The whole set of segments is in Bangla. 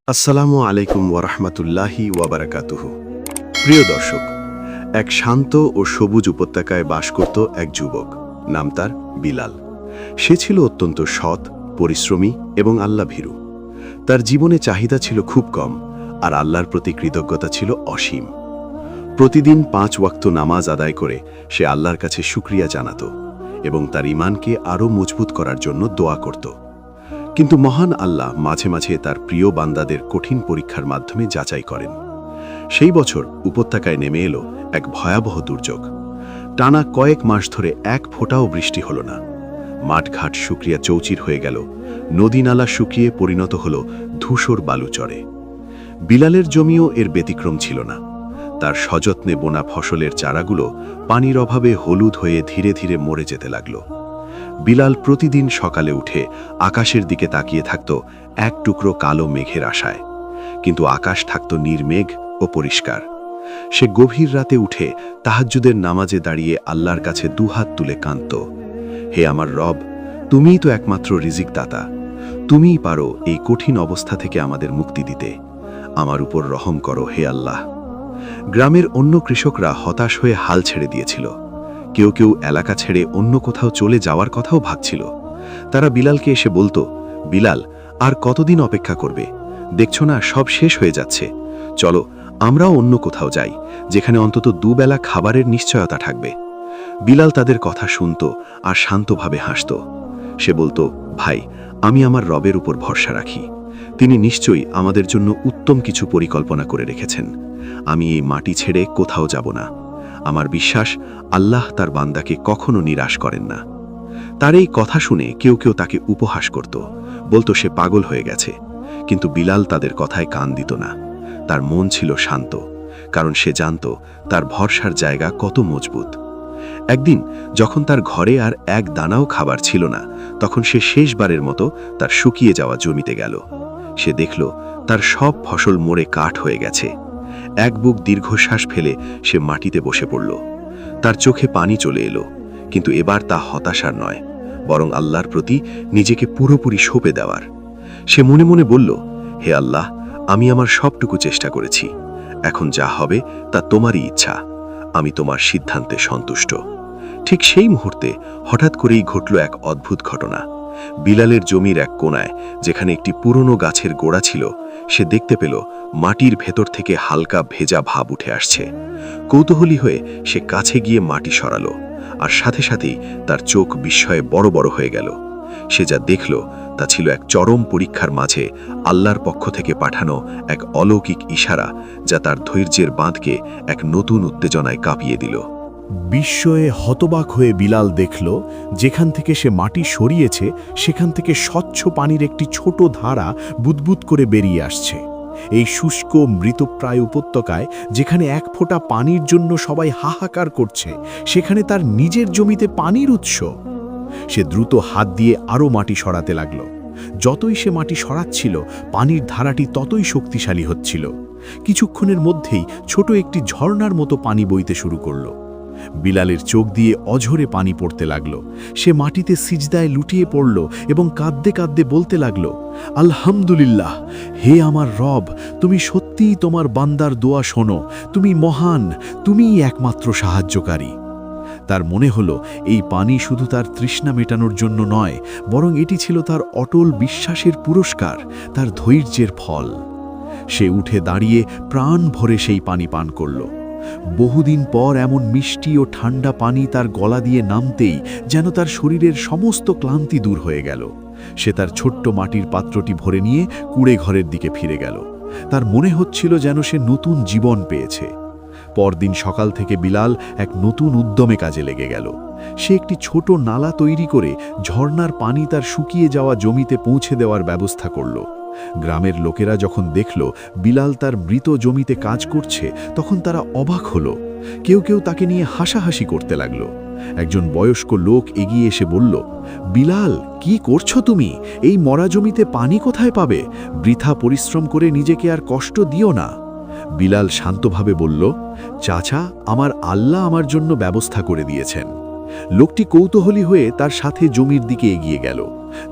আসসালামু আলাইকুম ওয়ারাহমাতুল্লাহি ওয়াবারাকাতুহু। প্রিয় দর্শক, এক শান্ত ও সবুজ উপত্যকায় বাস করত এক যুবক, নাম তার বিলাল। সে ছিল অত্যন্ত সৎ, পরিশ্রমী এবং আল্লাহভীরু। তার জীবনে চাহিদা ছিল খুব কম, আর আল্লাহর প্রতি কৃতজ্ঞতা ছিল অসীম। প্রতিদিন 5 ওয়াক্ত নামাজ আদায় করে সে আল্লাহর কাছে শুকরিয়া জানাত এবং তার ঈমানকে আরও মজবুত করার জন্য দোয়া করত। কিন্তু মহান আল্লাহ মাঝে মাঝে তার প্রিয় বান্দাদের কঠিন পরীক্ষার মাধ্যমে যাচাই করেন। সেই বছর উপত্যকায় নেমে এলো এক ভয়াবহ দুর্যোগ। টানা কয়েক মাস ধরে এক ফোঁটাও বৃষ্টি হলো না। মাঠঘাট শুকিয়ে চৌচির হয়ে গেল, নদী নালা শুকিয়ে পরিণত হল ধূসর বালুচরে। বিলালের জমিও এর ব্যতিক্রম ছিল না। তার সযত্নে বোনা ফসলের চারাগুলো পানির অভাবে হলুদ হয়ে ধীরে ধীরে মরে যেতে লাগল। বিলাল প্রতিদিন সকালে উঠে আকাশের দিকে তাকিয়ে থাকত এক টুকরো কালো মেঘের আশায়, কিন্তু আকাশ থাকত নির্মেঘ ও পরিষ্কার। সে গভীর রাতে উঠে তাহাজ্জুদের নামাজে দাঁড়িয়ে আল্লাহর কাছে দুহাত তুলে কাঁদত। হে আমার রব, তুমিই তো একমাত্র রিজিক দাতা, তুমিই পারো এই কঠিন অবস্থা থেকে আমাদের মুক্তি দিতে। আমার উপর রহম করো হে আল্লাহ। গ্রামের অন্য কৃষকরা হতাশ হয়ে হাল ছেড়ে দিয়েছিল। কেউ কেউ এলাকা ছেড়ে অন্য কোথাও চলে যাওয়ার কথাও ভাবছিল। তারা বিলালকে এসে বলতো, বিলাল, আর কতদিন অপেক্ষা করবে? দেখছো না সব শেষ হয়ে যাচ্ছে। চলো আমরাও অন্য কোথাও যাই, যেখানে অন্তত দুবেলা খাবারের নিশ্চয়তা থাকবে। বিলাল তাদের কথা শুনত আর শান্তভাবে হাসত। সে বলতো, ভাই, আমি আমার রবের উপর ভরসা রাখি। তিনি নিশ্চয়ই আমাদের জন্য উত্তম কিছু পরিকল্পনা করে রেখেছেন। আমি এই মাটি ছেড়ে কোথাও যাব না। আমার বিশ্বাস, আল্লাহ তার বান্দাকে কখনো নিরাশ করেন না। তার এই কথা শুনে কেউ কেউ তাকে উপহাস করত, বলতো সে পাগল হয়ে গেছে। কিন্তু বিলাল তাদের কথায় কান দিত না। তার মন ছিল শান্ত, কারণ সে জানত তার ভরসার জায়গা কত মজবুত। একদিন যখন তার ঘরে আর এক দানাও খাবার ছিল না, তখন সে শেষবারের মতো তার শুকিয়ে যাওয়া জমিতে গেল। সে দেখল তার সব ফসল মরে কাঠ হয়ে গেছে। এক বুক দীর্ঘশ্বাস ফেলে সে মাটিতে বসে পড়ল। তার চোখে পানি চলে এলো, কিন্তু এবার তা হতাশার নয়, বরং আল্লাহর প্রতি নিজেকে পুরোপুরি সঁপে দেওয়ার। সে মনে মনে বলল, হে আল্লাহ, আমি আমার সবটুকু চেষ্টা করেছি, এখন যা হবে তা তোমারই ইচ্ছা। আমি তোমার সিদ্ধান্তে সন্তুষ্ট। ঠিক সেই মুহূর্তে হঠাৎ করেই ঘটল এক অদ্ভুত ঘটনা। বিলালের জমির এক কোণায়, যেখানে একটি পুরনো গাছের গোড়া ছিল, সে দেখতে পেল মাটির ভেতর থেকে হালকা ভেজা ভাব উঠে আসছে। কৌতূহলী হয়ে সে কাছে গিয়ে মাটি সরালো, আর সাথে সাথেই তার চোখ বিস্ময়ে বড় বড় হয়ে গেল। সে যা দেখল তা ছিল এক চরম পরীক্ষার মাঝে আল্লাহর পক্ষ থেকে পাঠানো এক অলৌকিক ইশারা, যা তার ধৈর্যের বাঁধকে এক নতুন উত্তেজনায় কাঁপিয়ে দিল। বিস্ময়ে হতবাক হয়ে বিলাল দেখল, যেখান থেকে সে মাটি সরিয়েছে সেখান থেকে স্বচ্ছ পানির একটি ছোট ধারা বুদবুদ করে বেরিয়ে আসছে। এই শুষ্ক মৃতপ্রায় উপত্যকায়, যেখানে এক ফোঁটা পানির জন্য সবাই হাহাকার করছে, সেখানে তার নিজের জমিতে পানির উৎস। সে দ্রুত হাত দিয়ে আরও মাটি সরাতে লাগল। যতই সে মাটি সরাচ্ছিল, পানির ধারাটি ততই শক্তিশালী হচ্ছিল। কিছুক্ষণের মধ্যেই ছোট একটি ঝর্ণার মতো পানি বইতে শুরু করল। বিলালের চোখ দিয়ে অঝরে পানি পড়তে লাগল। সে মাটিতে সিজদায় লুটিয়ে পড়ল এবং কাঁদতে কাঁদতে বলতে লাগল, আলহামদুলিল্লাহ, হে আমার রব, তুমি সত্যিই তোমার বান্দার দোয়া শোনো, তুমি মহান, তুমিই একমাত্র সাহায্যকারী। তার মনে হলো এই পানি শুধু তার তৃষ্ণা মেটানোর জন্য নয়, বরং এটি ছিল তার অটল বিশ্বাসের পুরস্কার, তার ধৈর্যের ফল। সে উঠে দাঁড়িয়ে প্রাণ ভরে সেই পানি পান করল। বহুদিন পর এমন মিষ্টি ও ঠান্ডা পানি তার গলা দিয়ে নামতেই যেন তার শরীরের সমস্ত ক্লান্তি দূর হয়ে গেল। সে তার ছোট্ট মাটির পাত্রটি ভরে নিয়ে কুঁড়ে ঘরের দিকে ফিরে গেল। তার মনে হচ্ছিল যেন সে নতুন জীবন পেয়েছে। পরদিন সকাল থেকে বিলাল এক নতুন উদ্যমে কাজে লেগে গেল। সে একটি ছোট নালা তৈরি করে ঝর্ণার পানি তার শুকিয়ে যাওয়া জমিতে পৌঁছে দেওয়ার ব্যবস্থা করল। গ্রামের লোকেরা যখন দেখল বিলাল তার মৃত জমিতে কাজ করছে, তখন তারা অবাক হলো। কেউ কেউ তাকে নিয়ে হাসাহাসি করতে লাগল। একজন বয়স্ক লোক এগিয়ে এসে বলল, বিলাল, কি করছো তুমি? এই মরা জমিতে পানি কোথায় পাবে? বৃথা পরিশ্রম করে নিজেকে আর কষ্ট দিও না। বিলাল শান্তভাবে বলল, চাচা, আমার আল্লাহ আমার জন্য ব্যবস্থা করে দিয়েছেন। লোকটি কৌতূহলী হয়ে তার সাথে জমির দিকে এগিয়ে গেল।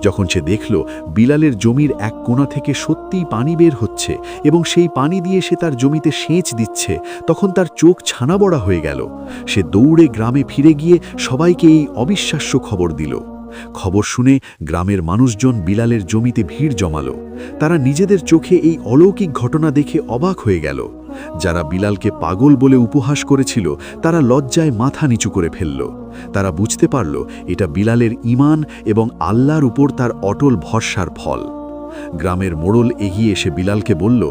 যখন সে দেখল বিলালের জমির এক কোণা থেকে সত্যিই পানি বের হচ্ছে এবং সেই পানি দিয়ে সে তার জমিতে সেচ দিচ্ছে, তখন তার চোখ ছানাবড়া হয়ে গেল। সে দৌড়ে গ্রামে ফিরে গিয়ে সবাইকে এই অবিশ্বাস্য খবর দিল। খবর শুনে গ্রামের মানুষজন বিলালের জমিতে ভিড় জমালো। তারা নিজেদের চোখে এই অলৌকিক ঘটনা দেখে অবাক হয়ে গেল। যারা বিলালকে পাগল বলে উপহাস করেছিল তারা লজ্জায় মাথা নিচু করে ফেলল। তারা বুঝতে পারল এটা বিলালের ঈমান এবং আল্লাহর উপর তার অটল ভরসার ফল। গ্রামের মোড়ল এগিয়ে এসে বিলালকে বলল,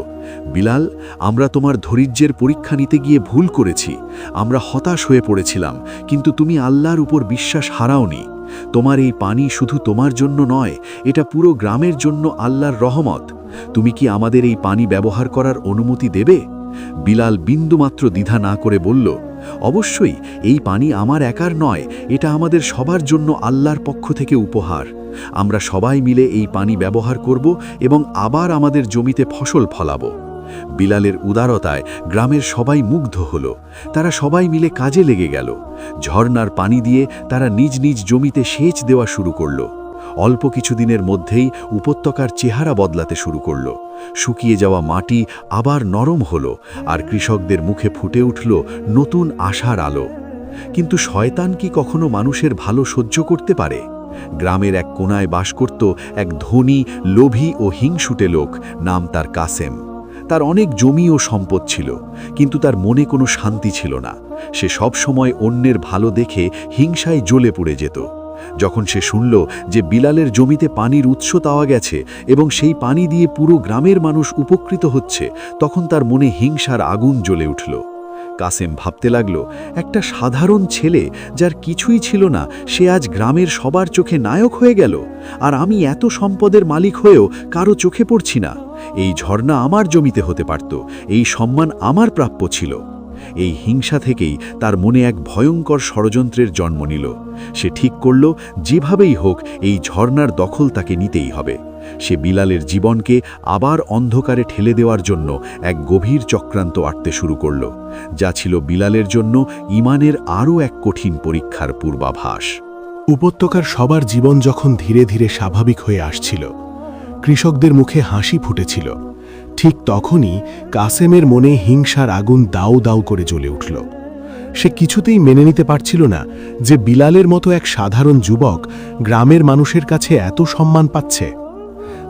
বিলাল, আমরা তোমার ধৈর্যের পরীক্ষা নিতে গিয়ে ভুল করেছি। আমরা হতাশ হয়ে পড়েছিলাম, কিন্তু তুমি আল্লাহর উপর বিশ্বাস হারাওনি। তোমার এই পানি শুধু তোমার জন্য নয়, এটা পুরো গ্রামের জন্য আল্লাহর রহমত। তুমি কি আমাদের এই পানি ব্যবহার করার অনুমতি দেবে? বিলাল বিন্দুমাত্র দ্বিধা না করে বলল, অবশ্যই, এই পানি আমার একার নয়, এটা আমাদের সবার জন্য আল্লাহর পক্ষ থেকে উপহার। আমরা সবাই মিলে এই পানি ব্যবহার করব এবং আবার আমাদের জমিতে ফসল ফলাবো। বিলালের উদারতায় গ্রামের সবাই মুগ্ধ হল। তারা সবাই মিলে কাজে লেগে গেল। ঝর্ণার পানি দিয়ে তারা নিজ নিজ জমিতে সেচ দেওয়া শুরু করল। অল্প কিছুদিনের মধ্যেই উপত্যকার চেহারা বদলাতে শুরু করল। শুকিয়ে যাওয়া মাটি আবার নরম হলো, আর কৃষকদের মুখে ফুটে উঠল নতুন আশার আলো। কিন্তু শয়তান কি কখনো মানুষের ভালো সহ্য করতে পারে? গ্রামের এক কোণায় বাস করত এক ধনী, লোভী ও হিংসুটে লোক, নাম তার কাসেম। তার অনেক জমি ও সম্পদ ছিল, কিন্তু তার মনে কোনো শান্তি ছিল না। সে সব সময় অন্যের ভালো দেখে হিংসায় জ্বলে পড়ে যেত। যখন সে শুনল যে বিলালের জমিতে পানির উৎস পাওয়া গেছে এবং সেই পানি দিয়ে পুরো গ্রামের মানুষ উপকৃত হচ্ছে, তখন তার মনে হিংসার আগুন জ্বলে উঠল। কাসেম ভাবতে লাগল, একটা সাধারণ ছেলে যার কিছুই ছিল না, সে আজ গ্রামের সবার চোখে নায়ক হয়ে গেল, আর আমি এত সম্পদের মালিক হয়েও কারো চোখে পড়ছি না। এই ঝর্ণা আমার জমিতে হতে পারত, এই সম্মান আমার প্রাপ্য ছিল। এই হিংসা থেকেই তার মনে এক ভয়ঙ্কর ষড়যন্ত্রের জন্ম নিল। সে ঠিক করল, যেভাবেই হোক এই ঝর্ণার দখল তাকে নিতেই হবে। সে বিলালের জীবনকে আবার অন্ধকারে ঠেলে দেওয়ার জন্য এক গভীর চক্রান্ত আঁটতে শুরু করল, যা ছিল বিলালের জন্য ঈমানের আরও এক কঠিন পরীক্ষার পূর্বাভাস। উপত্যকার সবার জীবন যখন ধীরে ধীরে স্বাভাবিক হয়ে আসছিল, কৃষকদের মুখে হাসি ফুটেছিল, ঠিক তখনই কাসেমের মনে হিংসার আগুন দাউ দাউ করে জ্বলে উঠল। সে কিছুতেই মেনে নিতে পারছিল না যে বিলালের মতো এক সাধারণ যুবক গ্রামের মানুষের কাছে এত সম্মান পাচ্ছে।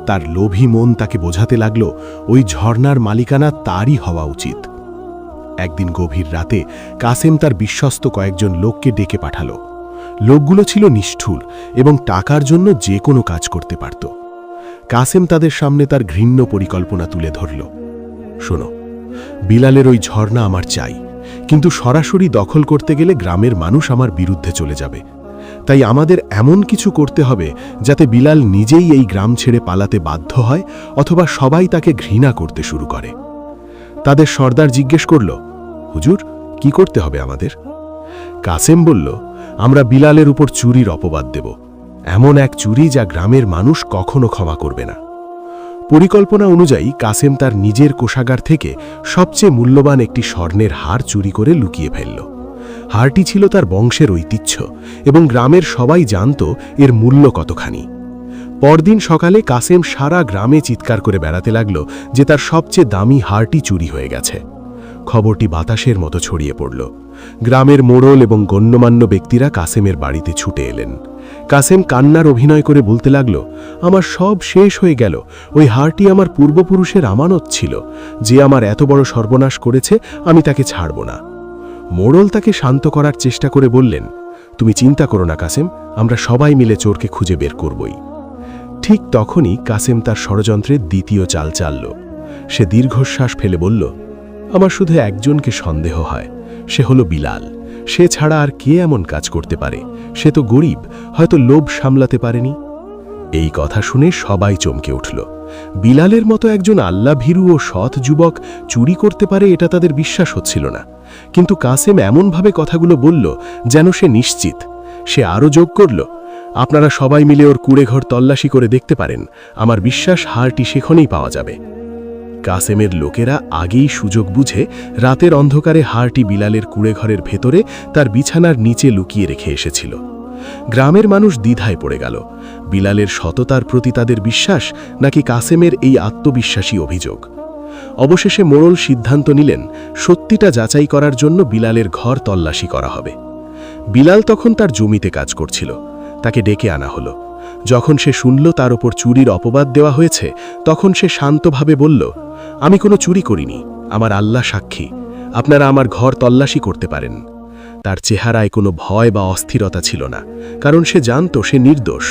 তার লোভী মন তাকে বোঝাতে লাগল ওই ঝর্ণার মালিকানা তারই হওয়া উচিত। একদিন গভীর রাতে কাসেম তার বিশ্বস্ত কয়েকজন লোককে ডেকে পাঠালো। লোকগুলো ছিল নিষ্ঠুর এবং টাকার জন্য যে কোনো কাজ করতে পারত। কাসেম তাদের সামনে তার ঘৃণ্য পরিকল্পনা তুলে ধরল। শোনো, বিলালের ওই ঝর্ণা আমার চাই, কিন্তু সরাসরি দখল করতে গেলে গ্রামের মানুষ আমার বিরুদ্ধে চলে যাবে। তাই আমাদের এমন কিছু করতে হবে যাতে বিলাল নিজেই এই গ্রাম ছেড়ে পালাতে বাধ্য হয়, অথবা সবাই তাকে ঘৃণা করতে শুরু করে। তাদের সর্দার জিজ্ঞেস করল, হুজুর, কি করতে হবে আমাদের? কাসেম বলল, আমরা বিলালের উপর চুরির অপবাদ দেব, এমন এক চুরি যা গ্রামের মানুষ কখনো ক্ষমা করবে না। পরিকল্পনা অনুযায়ী কাসেম তার নিজের কোষাগার থেকে সবচেয়ে মূল্যবান একটি স্বর্ণের হার চুরি করে লুকিয়ে ফেলল। হারটি ছিল তার বংশের ঐতিহ্য এবং গ্রামের সবাই জানত এর মূল্য কতখানি। পরদিন সকালে কাসেম সারা গ্রামে চিৎকার করে বেড়াতে লাগল যে তার সবচেয়ে দামি হারটি চুরি হয়ে গেছে। খবরটি বাতাসের মতো ছড়িয়ে পড়ল। গ্রামের মোড়ল এবং গণ্যমান্য ব্যক্তিরা কাসেমের বাড়িতে ছুটে এলেন। কাসেম কান্নার অভিনয় করে বলতে লাগল, আমার সব শেষ হয়ে গেল। ওই হারটি আমার পূর্বপুরুষের আমানত ছিল। যে আমার এত বড় সর্বনাশ করেছে, আমি তাকে ছাড়ব না। মোড়ল তাকে শান্ত করার চেষ্টা করে বললেন, তুমি চিন্তা করো না কাসেম, আমরা সবাই মিলে চোরকে খুঁজে বের করবই। ঠিক তখনই কাসেম তার ষড়যন্ত্রের দ্বিতীয় চাল চালল। সে দীর্ঘশ্বাস ফেলে বলল, আমার শুধু একজনকে সন্দেহ হয়, সে হলো বিলাল। সে ছাড়া আর কে এমন কাজ করতে পারে? সে তো গরিব, হয়তো লোভ সামলাতে পারেনি। এই কথা শুনে সবাই চমকে উঠল। বিলালের মতো একজন আল্লাভীরু ও সৎ যুবক চুরি করতে পারে, এটা তাদের বিশ্বাস হচ্ছিল না। কিন্তু কাসেম এমনভাবে কথাগুলো বলল যেন সে নিশ্চিত। সে আরও যোগ করল, আপনারা সবাই মিলে ওর কুড়েঘর তল্লাশি করে দেখতে পারেন। আমার বিশ্বাস হারটি সেখানেই পাওয়া যাবে। কাসেমের লোকেরা আগেই সুযোগ বুঝে রাতের অন্ধকারে হাড়টি বিলালের কুঁড়েঘরের ভেতরে তার বিছানার নিচে লুকিয়ে রেখে এসেছিল। গ্রামের মানুষ দ্বিধায় পড়ে গেল, বিলালের সততার প্রতি তাদের বিশ্বাস নাকি কাসেমের এই আত্মবিশ্বাসী অভিযোগ। অবশেষে মোড়ল সিদ্ধান্ত নিলেন সত্যিটা যাচাই করার জন্য বিলালের ঘর তল্লাশি করা হবে। বিলাল তখন তার জমিতে কাজ করছিল, তাকে ডেকে আনা হলো। যখন সে শুনল তার ওপর চুরির অপবাদ দেওয়া হয়েছে, তখন সে শান্তভাবে বলল, আমি কোনো চুরি করিনি, আমার আল্লাহ সাক্ষী, আপনারা আমার ঘর তল্লাশি করতে পারেন। তার চেহারায় কোনো ভয় বা অস্থিরতা ছিল না, কারণ সে জানত সে নির্দোষ।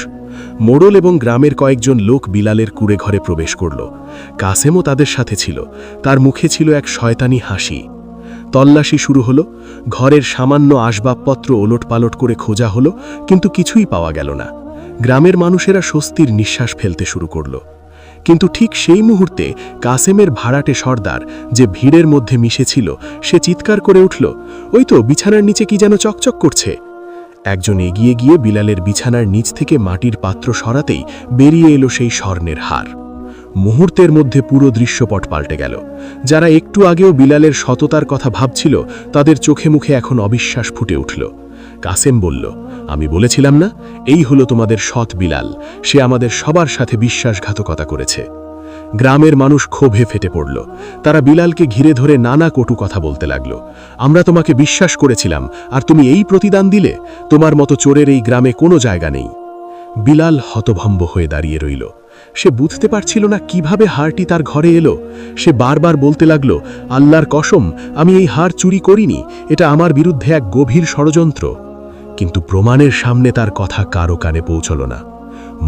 মোড়ল এবং গ্রামের কয়েকজন লোক বিলালের কুঁড়ে ঘরে প্রবেশ করল। কাসেমও তাদের সাথে ছিল, তার মুখে ছিল এক শয়তানি হাসি। তল্লাশি শুরু হলো, ঘরের সামান্য আসবাবপত্র ওলটপালট করে খোঁজা হলো, কিন্তু কিছুই পাওয়া গেল না। গ্রামের মানুষেরা স্বস্তির নিঃশ্বাস ফেলতে শুরু করল। কিন্তু ঠিক সেই মুহূর্তে কাসেমের ভাড়াটে সর্দার, যে ভিড়ের মধ্যে মিশেছিল, সে চিৎকার করে উঠল, ওই তো বিছানার নিচে কি যেন চকচক করছে। একজন এগিয়ে গিয়ে বিলালের বিছানার নিচ থেকে মাটির পাত্র সরাতেই বেরিয়ে এলো সেই স্বর্ণের হার। মুহূর্তের মধ্যে পুরো দৃশ্যপট পাল্টে গেল। যারা একটু আগেও বিলালের সততার কথা ভাবছিল, তাদের চোখে মুখে এখন অবিশ্বাস ফুটে উঠল। কাসেম বলল, আমি বলেছিলাম না, এই হলো তোমাদের সৎ বিলাল, সে আমাদের সবার সাথে বিশ্বাসঘাতকতা করেছে। গ্রামের মানুষ ক্ষোভে ফেটে পড়ল। তারা বিলালকে ঘিরে ধরে নানা কটু কথা বলতে লাগল। আমরা তোমাকে বিশ্বাস করেছিলাম, আর তুমি এই প্রতিদান দিলে? তোমার মতো চোরের এই গ্রামে কোনো জায়গা নেই। বিলাল হতভম্ব হয়ে দাঁড়িয়ে রইল। সে বুঝতে পারছিল না কিভাবে হারটি তার ঘরে এলো। সে বারবার বলতে লাগল, আল্লাহর কসম, আমি এই হার চুরি করিনি, এটা আমার বিরুদ্ধে এক গভীর ষড়যন্ত্র। কিন্তু প্রমাণের সামনে তার কথা কারো কানে পৌঁছল না।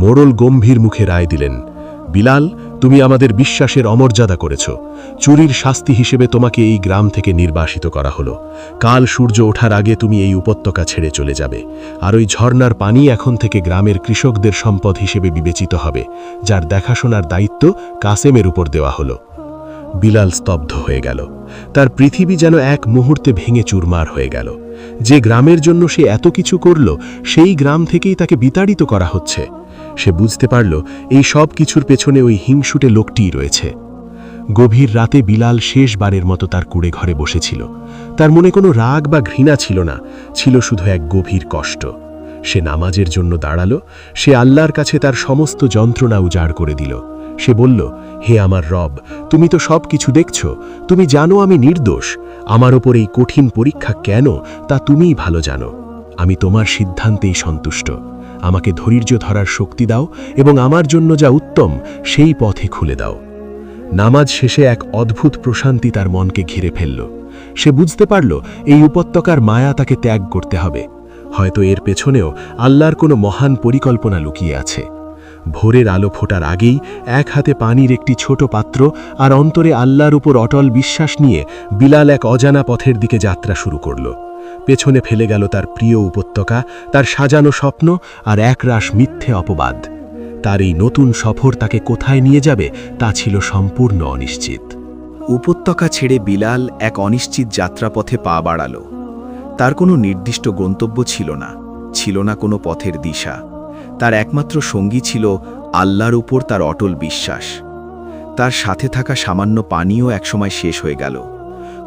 মোড়ল গম্ভীর মুখে রায় দিলেন, বিলাল, তুমি আমাদের বিশ্বাসের অমর্যাদা করেছ। চুরির শাস্তি হিসেবে তোমাকে এই গ্রাম থেকে নির্বাসিত করা হলো। কাল সূর্য ওঠার আগে তুমি এই উপত্যকা ছেড়ে চলে যাবে, আর ওই ঝর্ণার পানি এখন থেকে গ্রামের কৃষকদের সম্পদ হিসেবে বিবেচিত হবে, যার দেখাশোনার দায়িত্ব কাসেমের উপর দেওয়া হলো। বিলাল স্তব্ধ হয়ে গেল। তার পৃথিবী যেন এক মুহূর্তে ভেঙে চুরমার হয়ে গেল। যে গ্রামের জন্য সে এত কিছু করল, সেই গ্রাম থেকেই তাকে বিতাড়িত করা হচ্ছে। সে বুঝতে পারল এই সব কিছুর পেছনে ওই হিংসুটে লোকটিই রয়েছে। গভীর রাতে বিলাল শেষবারের মতো তার কুঁড়ে ঘরে বসেছিল। তার মনে কোনো রাগ বা ঘৃণা ছিল না, ছিল শুধু এক গভীর কষ্ট। সে নামাজের জন্য দাঁড়ালো। সে আল্লাহর কাছে তার সমস্ত যন্ত্রণা উজাড় করে দিল। সে বলল, হে আমার রব, তুমি তো সব কিছু দেখছ, তুমি জানো আমি নির্দোষ। আমার ওপর এই কঠিন পরীক্ষা কেন, তা তুমিই ভালো জানো। আমি তোমার সিদ্ধান্তেই সন্তুষ্ট। আমাকে ধৈর্য ধরার শক্তি দাও এবং আমার জন্য যা উত্তম সেই পথে খুলে দাও। নামাজ শেষে এক অদ্ভুত প্রশান্তি তার মনকে ঘিরে ফেলল। সে বুঝতে পারল এই উপত্যকার মায়া তাকে ত্যাগ করতে হবে। হয়তো এর পেছনেও আল্লাহর কোনো মহান পরিকল্পনা লুকিয়ে আছে। ভোরের আলো ফোটার আগেই এক হাতে পানির একটি ছোট পাত্র আর অন্তরে আল্লাহর উপর অটল বিশ্বাস নিয়ে বিলাল এক অজানা পথের দিকে যাত্রা শুরু করল। পেছনে ফেলে গেল তার প্রিয় উপত্যকা, তার সাজানো স্বপ্ন আর একরাশ মিথ্যে অপবাদ। তার এই নতুন সফর তাকে কোথায় নিয়ে যাবে তা ছিল সম্পূর্ণ অনিশ্চিত। উপত্যকা ছেড়ে বিলাল এক অনিশ্চিত যাত্রাপথে পা বাড়াল। তার কোনো নির্দিষ্ট গন্তব্য ছিল না, ছিল না কোনো পথের দিশা। তার একমাত্র সঙ্গী ছিল আল্লাহর উপর তার অটল বিশ্বাস। তার সাথে থাকা সামান্য পানিও একসময় শেষ হয়ে গেল।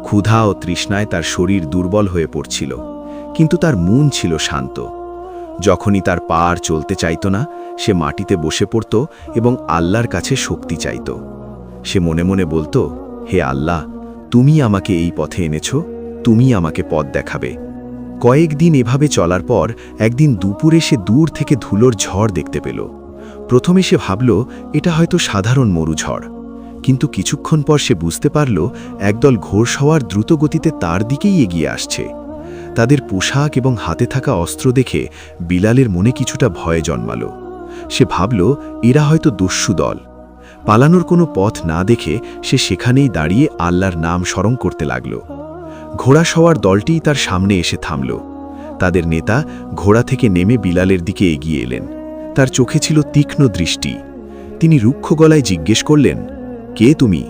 ক্ষুধা ও তৃষ্ণায় তার শরীর দুর্বল হয়ে পড়ছিল, কিন্তু তার মন ছিল শান্ত। যখনই তার পা আর চলতে চাইত না, সে মাটিতে বসে পড়ত এবং আল্লাহর কাছে শক্তি চাইত। সে মনে মনে বলতো, হে আল্লাহ, তুমি আমাকে এই পথে এনেছ, তুমি আমাকে পথ দেখাবে। কয়েকদিন এভাবে চলার পর একদিন দুপুরে সে দূর থেকে ধুলোর ঝড় দেখতে পেল। প্রথমে সে ভাবল এটা হয়তো সাধারণ মরুঝড়, কিন্তু কিছুক্ষণ পর সে বুঝতে পারল একদল ঘোড়সওয়ার দ্রুত গতিতে তার দিকেই এগিয়ে আসছে। তাদের পোশাক এবং হাতে থাকা অস্ত্র দেখে বিলালের মনে কিছুটা ভয় জন্মালো। সে ভাবল এরা হয়তো দস্যু দল। পালানোর কোনো পথ না দেখে সে সেখানেই দাঁড়িয়ে আল্লাহর নাম স্মরণ করতে লাগল। ঘোড়াসওয়ার দলটিই তার সামনে এসে থামল। তাদের নেতা ঘোড়া থেকে নেমে বিলালের দিকে এগিয়ে এলেন। তার চোখে ছিল তীক্ষ্ণ দৃষ্টি। তিনি রুক্ষ গলায় জিজ্ঞেস করলেন, কে তুমি?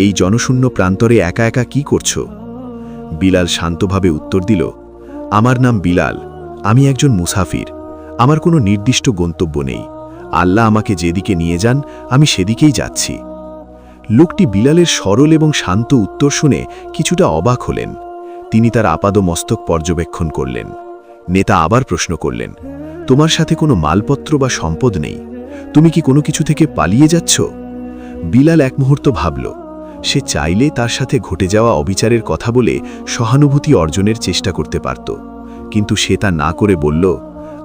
এই জনশূন্য প্রান্তরে একা একা কি করছো? বিলাল শান্তভাবে উত্তর দিল, আমার নাম বিলাল, আমি একজন মুসাফির। আমার কোনো নির্দিষ্ট গন্তব্য নেই। আল্লাহ আমাকে যেদিকে নিয়ে যান আমি সেদিকেই যাচ্ছি। লোকটি বিলালের সরল এবং শান্ত উত্তর শুনে কিছুটা অবাক হলেন। তিনি তার আপাদমস্তক পর্যবেক্ষণ করলেন। নেতা আবার প্রশ্ন করলেন, তোমার সাথে কোনো মালপত্র বা সম্পদ নেই? তুমি কি কোনো কিছু থেকে পালিয়ে যাচ্ছ? বিলাল এক মুহূর্ত ভাবল। সে চাইলে তার সাথে ঘটে যাওয়া অবিচারের কথা বলে সহানুভূতি অর্জনের চেষ্টা করতে পারত, কিন্তু সে তা না করে বলল,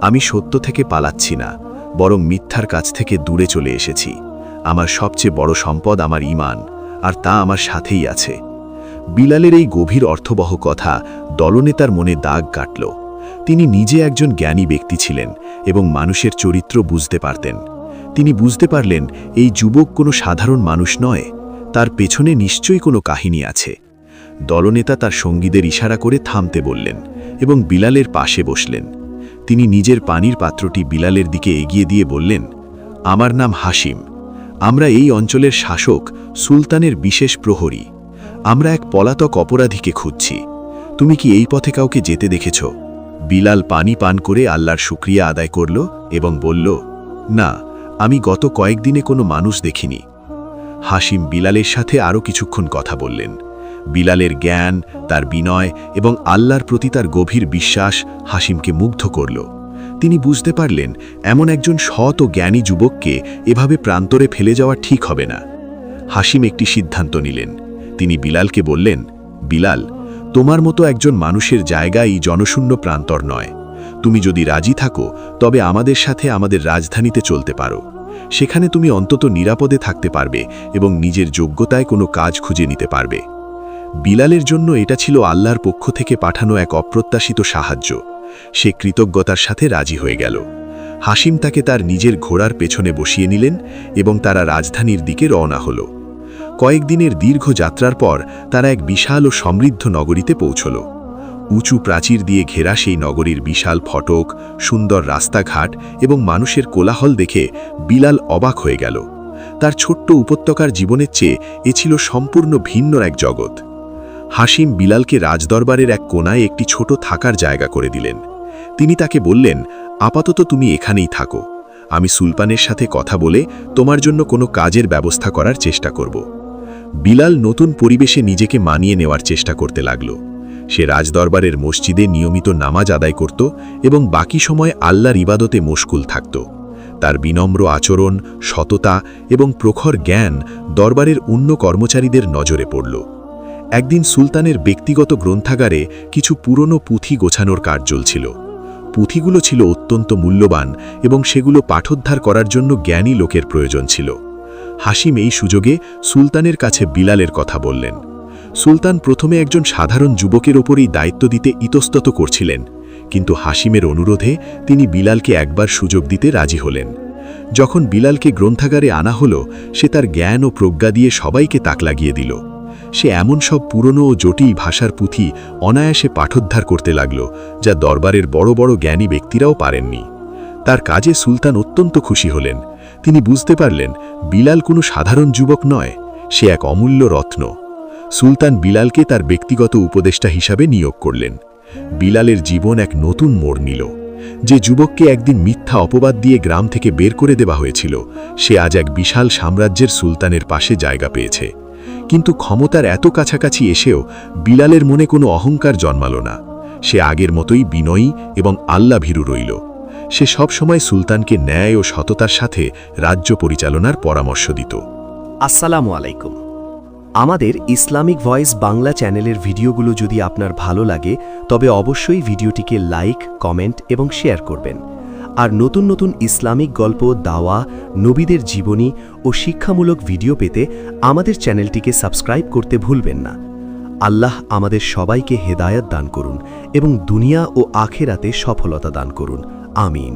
আমি সত্য থেকে পালাচ্ছি না, বরং মিথ্যার কাছ থেকে দূরে চলে এসেছি। আমার সবচেয়ে বড় সম্পদ আমার ঈমান, আর তা আমার সাথেই আছে। বিলালের এই গভীর অর্থবহ কথা দলনেতার মনে দাগ কাটল। তিনি নিজে একজন জ্ঞানী ব্যক্তি ছিলেন এবং মানুষের চরিত্র বুঝতে পারতেন। তিনি বুঝতে পারলেন এই যুবক কোনো সাধারণ মানুষ নয়, তার পেছনে নিশ্চয়ই কোনো কাহিনী আছে। দলনেতা তার সঙ্গীদের ইশারা করে থামতে বললেন এবং বিলালের পাশে বসলেন। তিনি নিজের পানির পাত্রটি বিলালের দিকে এগিয়ে দিয়ে বললেন, আমার নাম হাসিম। আমরা এই অঞ্চলের শাসক সুলতানের বিশেষ প্রহরী। আমরা এক পলাতক অপরাধীকে খুঁজছি। তুমি কি এই পথে কাউকে যেতে দেখেছ? বিলাল পানি পান করে আল্লাহর শুকরিয়া আদায় করল এবং বলল, না, আমি গত কয়েকদিনে কোনো মানুষ দেখিনি। হাসিম বিলালের সাথে আরও কিছুক্ষণ কথা বললেন। বিলালের জ্ঞান, তার বিনয় এবং আল্লাহর প্রতি তার গভীর বিশ্বাস হাসিমকে মুগ্ধ করল। তিনি বুঝতে পারলেন এমন একজন সৎ ও জ্ঞানী যুবককে এভাবে প্রান্তরে ফেলে যাওয়া ঠিক হবে না। হাসিম একটি সিদ্ধান্ত নিলেন। তিনি বিলালকে বললেন, বিলাল, তোমার মতো একজন মানুষের জায়গা এই জনশূন্য প্রান্তর নয়। তুমি যদি রাজি থাকো তবে আমাদের সাথে আমাদের রাজধানীতে চলতে পারো। সেখানে তুমি অন্তত নিরাপদে থাকতে পারবে এবং নিজের যোগ্যতায় কোনো কাজ খুঁজে নিতে পারবে। বিলালের জন্য এটা ছিল আল্লাহর পক্ষ থেকে পাঠানো এক অপ্রত্যাশিত সাহায্য। সে কৃতজ্ঞতার সাথে রাজি হয়ে গেল। হাসিম তাকে তার নিজের ঘোড়ার পেছনে বসিয়ে নিলেন এবং তারা রাজধানীর দিকে রওনা হল। কয়েকদিনের দীর্ঘ যাত্রার পর তারা এক বিশাল ও সমৃদ্ধ নগরীতে পৌঁছল। উঁচু প্রাচীর দিয়ে ঘেরা সেই নগরীর বিশাল ফটক, সুন্দর রাস্তাঘাট এবং মানুষের কোলাহল দেখে বিলাল অবাক হয়ে গেল। তার ছোট্ট উপত্যকার জীবনের চেয়ে এ ছিল সম্পূর্ণ ভিন্ন এক জগৎ। হাসিম বিলালকে রাজদরবারের এক কোনায় একটি ছোট থাকার জায়গা করে দিলেন। তিনি তাকে বললেন, আপাতত তুমি এখানেই থাকো। আমি সুলতানের সাথে কথা বলে তোমার জন্য কোনো কাজের ব্যবস্থা করার চেষ্টা করব। বিলাল নতুন পরিবেশে নিজেকে মানিয়ে নেওয়ার চেষ্টা করতে লাগল। সে রাজদরবারের মসজিদে নিয়মিত নামাজ আদায় করত এবং বাকি সময় আল্লাহর ইবাদতে মশগুল থাকত। তার বিনম্র আচরণ, সততা এবং প্রখর জ্ঞান দরবারের অন্য কর্মচারীদের নজরে পড়ল। একদিন সুলতানের ব্যক্তিগত গ্রন্থাগারে কিছু পুরনো পুঁথি গোছানোর কাজ চলছিল। পুঁথিগুলো ছিল অত্যন্ত মূল্যবান এবং সেগুলো পাঠোদ্ধার করার জন্য জ্ঞানী লোকের প্রয়োজন ছিল। হাসিম এই সুযোগে সুলতানের কাছে বিলালের কথা বললেন। সুলতান প্রথমে একজন সাধারণ যুবকের ওপরেই দায়িত্ব দিতে ইতস্তত করছিলেন, কিন্তু হাসিমের অনুরোধে তিনি বিলালকে একবার সুযোগ দিতে রাজি হলেন। যখন বিলালকে গ্রন্থাগারে আনা হলো, সে তার জ্ঞান ও প্রজ্ঞা দিয়ে সবাইকে তাক লাগিয়ে দিল। সে এমন সব পুরনো ও জটিল ভাষার পুঁথি অনায়াসে পাঠোদ্ধার করতে লাগল, যা দরবারের বড় বড় জ্ঞানী ব্যক্তিরাও পারেননি। তার কাজে সুলতান অত্যন্ত খুশি হলেন। তিনি বুঝতে পারলেন বিলাল কোনো সাধারণ যুবক নয়, সে এক অমূল্য রত্ন। সুলতান বিলালকে তার ব্যক্তিগত উপদেষ্টা হিসাবে নিয়োগ করলেন। বিলালের জীবন এক নতুন মোড় নিল। যে যুবককে একদিন মিথ্যা অপবাদ দিয়ে গ্রাম থেকে বের করে দেওয়া হয়েছিল, সে আজ এক বিশাল সাম্রাজ্যের সুলতানের পাশে জায়গা পেয়েছে। কিন্তু ক্ষমতার এত কাছাকাছি এসেও বিলালের মনে কোনো অহংকার জন্মালো না। সে আগের মতোই বিনয়ী এবং আল্লাভীরু রইল। সে সবসময় সুলতানকে ন্যায় ও সততার সাথে রাজ্য পরিচালনার পরামর্শ দিত। আসসালামু আলাইকুম। আমাদের ইসলামিক ভয়েস বাংলা চ্যানেলের ভিডিওগুলো যদি আপনার ভালো লাগে তবে অবশ্যই ভিডিওটিকে লাইক, কমেন্ট এবং শেয়ার করবেন। আর নতুন নতুন ইসলামিক গল্প, দাওয়া, নবীদের জীবনী ও শিক্ষামূলক ভিডিও পেতে আমাদের চ্যানেলটিকে সাবস্ক্রাইব করতে ভুলবেন না। আল্লাহ আমাদের সবাইকে হেদায়াত দান করুন এবং দুনিয়া ও আখেরাতে সফলতা দান করুন। আমিন।